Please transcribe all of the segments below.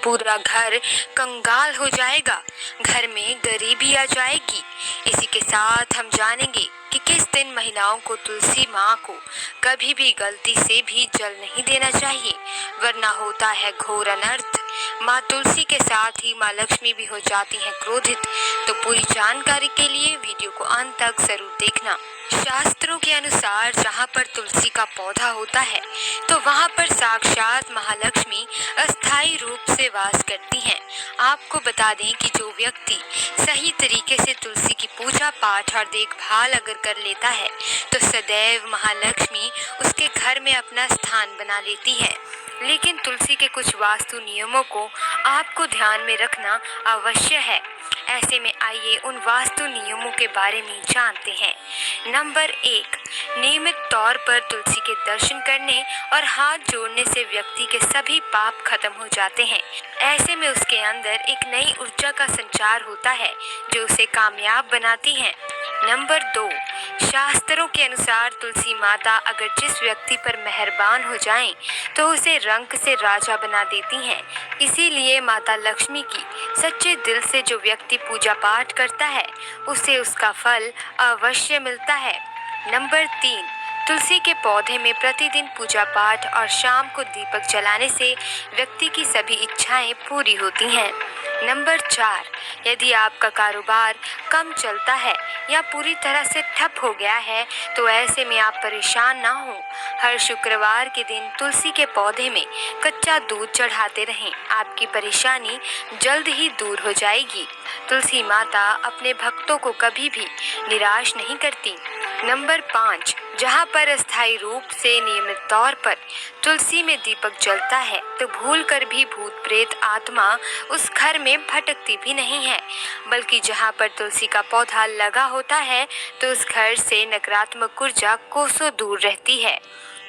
पूरा घर कंगाल हो जाएगा, घर में गरीबी आ जाएगी। इसी के साथ हम जानेंगे कि किस दिन महिलाओं को तुलसी माँ को कभी भी गलती से भी जल नहीं देना चाहिए, वरना होता है घोर अनर्थ। माँ तुलसी के साथ ही माँ लक्ष्मी भी हो जाती हैं क्रोधित। तो पूरी जानकारी के लिए वीडियो को अंत तक जरूर देखना। शास्त्रों के अनुसार जहाँ पर तुलसी का पौधा होता है तो वहाँ पर साक्षात महालक्ष्मी अस्थायी रूप से वास करती हैं। आपको बता दें कि जो व्यक्ति सही तरीके से तुलसी की पूजा पाठ और देखभाल अगर कर लेता है तो सदैव महालक्ष्मी उसके घर में अपना स्थान बना लेती है। लेकिन तुलसी के कुछ वास्तु नियमों को आपको ध्यान में रखना अवश्य है। ऐसे में आइए उन वास्तु नियमों के बारे में जानते हैं। नंबर 1, नियमित तौर पर तुलसी के दर्शन करने और हाथ जोड़ने से व्यक्ति के सभी पाप खत्म हो जाते हैं। ऐसे में उसके अंदर एक नई ऊर्जा का संचार होता है जो उसे कामयाब बनाती है। नंबर 2, शास्त्रों के अनुसार तुलसी माता अगर जिस व्यक्ति पर मेहरबान हो जाएं, तो उसे रंक से राजा बना देती हैं। इसीलिए माता लक्ष्मी की सच्चे दिल से जो व्यक्ति पूजा पाठ करता है उसे उसका फल अवश्य मिलता है। नंबर 3, तुलसी के पौधे में प्रतिदिन पूजा पाठ और शाम को दीपक जलाने से व्यक्ति की सभी इच्छाएं पूरी होती हैं। नंबर 4, यदि आपका कारोबार कम चलता है या पूरी तरह से ठप हो गया है तो ऐसे में आप परेशान ना हो। हर शुक्रवार के दिन तुलसी के पौधे में कच्चा दूध चढ़ाते रहें, आपकी परेशानी जल्द ही दूर हो जाएगी। तुलसी माता अपने भक्तों को कभी भी निराश नहीं करती। नंबर 5, जहाँ पर अस्थायी रूप से नियमित तौर पर तुलसी में दीपक जलता है तो भूल कर भी भूत प्रेत आत्मा उस घर में भटकती भी नहीं है, बल्कि जहाँ पर तुलसी का पौधा लगा होता है तो उस घर से नकारात्मक ऊर्जा कोसों दूर रहती है।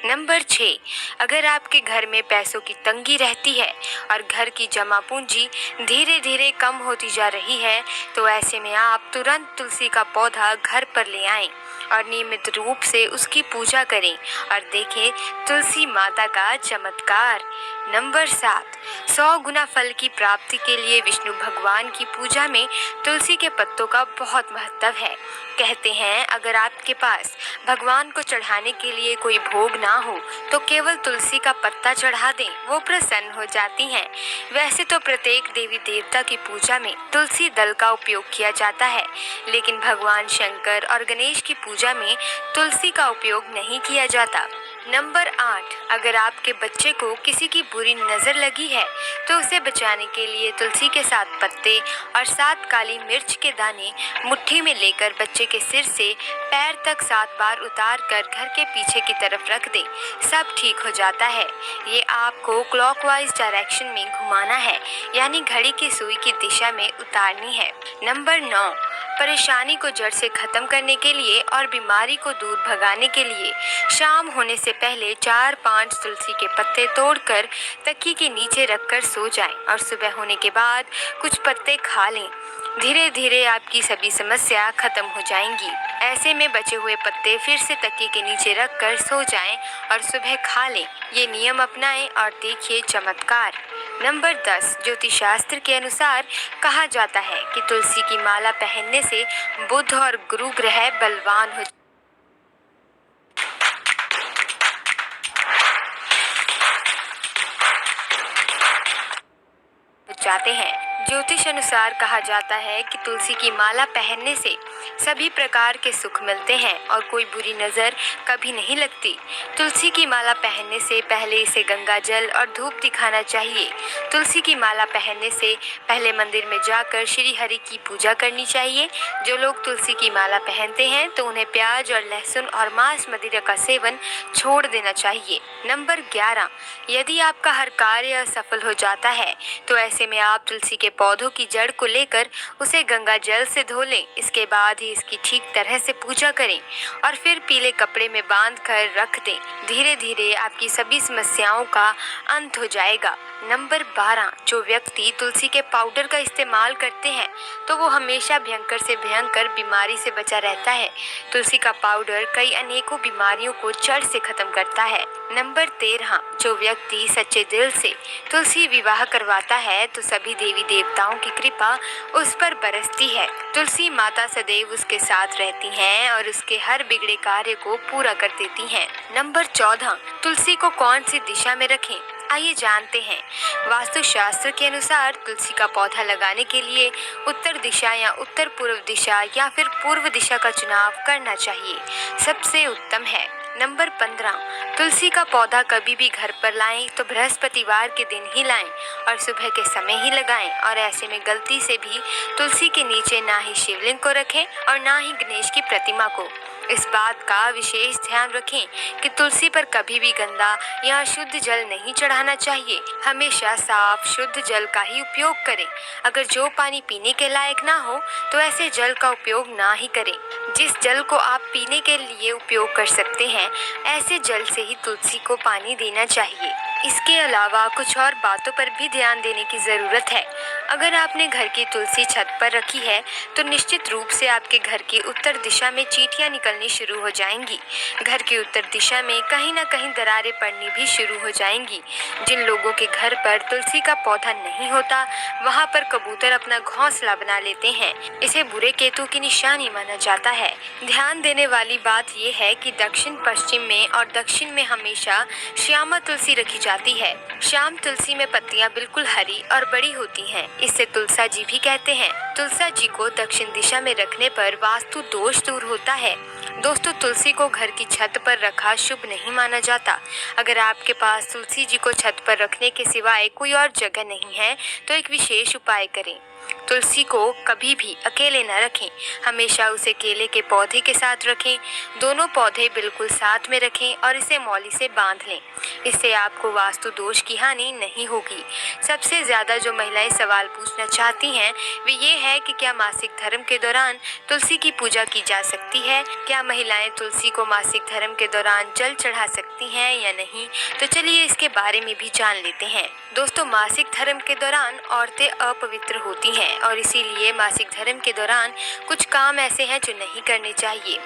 नंबर 6, अगर आपके घर में पैसों की तंगी रहती है और घर की जमा पूंजी धीरे धीरे कम होती जा रही है तो ऐसे में आप तुरंत तुलसी का पौधा घर पर ले आएं और नियमित रूप से उसकी पूजा करें और देखें तुलसी माता का चमत्कार। नंबर 7, 100 गुना फल की प्राप्ति के लिए विष्णु भगवान की पूजा में तुलसी के पत्तों का बहुत महत्व है। कहते हैं अगर आपके पास भगवान को चढ़ाने के लिए कोई भोग ना हो तो केवल तुलसी का पत्ता चढ़ा दें, वो प्रसन्न हो जाती हैं। वैसे तो प्रत्येक देवी देवता की पूजा में तुलसी दल का उपयोग किया जाता है, लेकिन भगवान शंकर और गणेश की पूजा में तुलसी का उपयोग नहीं किया जाता। नंबर 8, अगर आपके बच्चे को किसी की बुरी नज़र लगी है तो उसे बचाने के लिए तुलसी के 7 पत्ते और 7 काली मिर्च के दाने मुट्ठी में लेकर बच्चे के सिर से पैर तक 7 बार उतार कर घर के पीछे की तरफ रख दें, सब ठीक हो जाता है। ये आपको क्लॉकवाइज डायरेक्शन में घुमाना है, यानी घड़ी की सुई की दिशा में उतारनी है। नंबर 9, परेशानी को जड़ से खत्म करने के लिए और बीमारी को दूर भगाने के लिए शाम होने से पहले 4-5 तुलसी के पत्ते तोड़कर तकिए के नीचे रखकर सो जाएं और सुबह होने के बाद कुछ पत्ते खा लें। धीरे धीरे आपकी सभी समस्या खत्म हो जाएंगी। ऐसे में बचे हुए पत्ते फिर से तकिए के नीचे रखकर सो जाएं और सुबह खा लें। ये नियम अपनाएं और देखिए चमत्कार। नंबर 10, ज्योतिष शास्त्र के अनुसार कहा जाता है कि तुलसी की माला पहनने से बुध और गुरु ग्रह बलवान हो जाते हैं। ज्योतिष अनुसार कहा जाता है कि तुलसी की माला पहनने से सभी प्रकार के सुख मिलते हैं और कोई बुरी नज़र कभी नहीं लगती। तुलसी की माला पहनने से पहले इसे गंगा जल और धूप दिखाना चाहिए। तुलसी की माला पहनने से पहले मंदिर में जाकर श्री हरि की पूजा करनी चाहिए। जो लोग तुलसी की माला पहनते हैं तो उन्हें प्याज और लहसुन और मांस मदिरा का सेवन छोड़ देना चाहिए। नंबर 11, यदि आपका हर कार्य असफल हो जाता है तो ऐसे में आप तुलसी के पौधों की जड़ को लेकर उसे गंगा जल से धो लें। इसके बाद बाद ही इसकी ठीक तरह से पूजा करें और फिर पीले कपड़े में बांध कर रख दें। धीरे धीरे आपकी सभी समस्याओं का अंत हो जाएगा। नंबर 12, जो व्यक्ति तुलसी के पाउडर का इस्तेमाल करते हैं तो वो हमेशा भयंकर से भयंकर बीमारी से बचा रहता है। तुलसी का पाउडर कई अनेकों बीमारियों को जड़ से खत्म करता है। नंबर 13, जो व्यक्ति सच्चे दिल से तुलसी विवाह करवाता है तो सभी देवी देवताओं की कृपा उस पर बरसती है। तुलसी माता सदैव उसके साथ रहती हैं और उसके हर बिगड़े कार्य को पूरा कर देती हैं। नंबर 14, तुलसी को कौन सी दिशा में रखें, आइए जानते हैं। वास्तुशास्त्र के अनुसार तुलसी का पौधा लगाने के लिए उत्तर दिशा या उत्तर पूर्व दिशा या फिर पूर्व दिशा का चुनाव करना चाहिए, सबसे उत्तम है। नंबर 15, तुलसी का पौधा कभी भी घर पर लाएं तो बृहस्पतिवार के दिन ही लाएं और सुबह के समय ही लगाएं और ऐसे में गलती से भी तुलसी के नीचे ना ही शिवलिंग को रखें और ना ही गणेश की प्रतिमा को। इस बात का विशेष ध्यान रखें कि तुलसी पर कभी भी गंदा या अशुद्ध जल नहीं चढ़ाना चाहिए। हमेशा साफ शुद्ध जल का ही उपयोग करें। अगर जो पानी पीने के लायक ना हो तो ऐसे जल का उपयोग ना ही करें। जिस जल को आप पीने के लिए उपयोग कर सकते हैं ऐसे जल से ही तुलसी को पानी देना चाहिए। इसके अलावा कुछ और बातों पर भी ध्यान देने की ज़रूरत है। अगर आपने घर की तुलसी छत पर रखी है तो निश्चित रूप से आपके घर की उत्तर दिशा में चींटियां निकलनी शुरू हो जाएंगी। घर की उत्तर दिशा में कहीं ना कहीं दरारें पड़नी भी शुरू हो जाएंगी। जिन लोगों के घर पर तुलसी का पौधा नहीं होता वहां पर कबूतर अपना घोंसला बना लेते हैं। इसे बुरे केतु की निशानी माना जाता है। ध्यान देने वाली बात यह है कि दक्षिण पश्चिम में और दक्षिण में हमेशा श्यामा तुलसी रखी जाती है। श्याम तुलसी में पत्तियां बिल्कुल हरी और बड़ी होती हैं। इससे तुलसा जी भी कहते हैं। तुलसा जी को दक्षिण दिशा में रखने पर वास्तु दोष दूर होता है। दोस्तों, तुलसी को घर की छत पर रखा शुभ नहीं माना जाता। अगर आपके पास तुलसी जी को छत पर रखने के सिवाय कोई और जगह नहीं है तो एक विशेष उपाय करें। तुलसी को कभी भी अकेले न रखें, हमेशा उसे केले के पौधे के साथ रखें। दोनों पौधे बिल्कुल साथ में रखें और इसे मौली से बांध लें। इससे आपको वास्तु दोष की हानि नहीं होगी। सबसे ज़्यादा जो महिलाएं सवाल पूछना चाहती हैं वे ये है कि क्या मासिक धर्म के दौरान तुलसी की पूजा की जा सकती है? क्या महिलाएं तुलसी को मासिक धर्म के दौरान जल चढ़ा सकती हैं या नहीं? तो चलिए इसके बारे में भी जान लेते हैं। दोस्तों, मासिक धर्म के दौरान औरतें अपवित्र होती हैं और इसीलिए मासिक धर्म के दौरान कुछ काम ऐसे हैं जो नहीं करने चाहिए।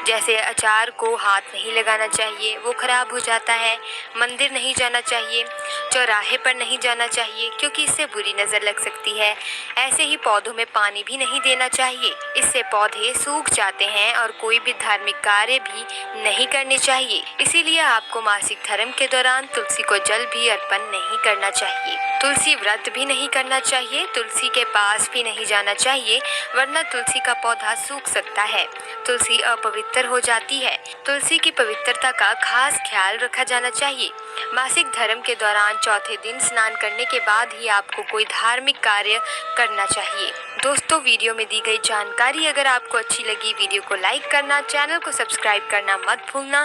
जैसे अचार को हाथ नहीं लगाना चाहिए, वो खराब हो जाता है। मंदिर नहीं जाना चाहिए, चौराहे पर नहीं जाना चाहिए क्योंकि इससे बुरी नज़र लग सकती है। ऐसे ही पौधों में पानी भी नहीं देना चाहिए, इससे पौधे सूख जाते हैं और कोई भी धार्मिक कार्य भी नहीं करने चाहिए। इसीलिए आपको मासिक धर्म के दौरान तुलसी को जल भी अर्पण नहीं करना चाहिए। तुलसी व्रत भी नहीं करना चाहिए, तुलसी के पास भी नहीं जाना चाहिए वरना तुलसी का पौधा सूख सकता है। तुलसी अपवित्र हो जाती है। तुलसी की पवित्रता का खास ख्याल रखा जाना चाहिए। मासिक धर्म के दौरान चौथे दिन स्नान करने के बाद ही आपको कोई धार्मिक कार्य करना चाहिए। दोस्तों, वीडियो में दी गई जानकारी अगर आपको अच्छी लगी, वीडियो को लाइक करना, चैनल को सब्सक्राइब करना मत भूलना।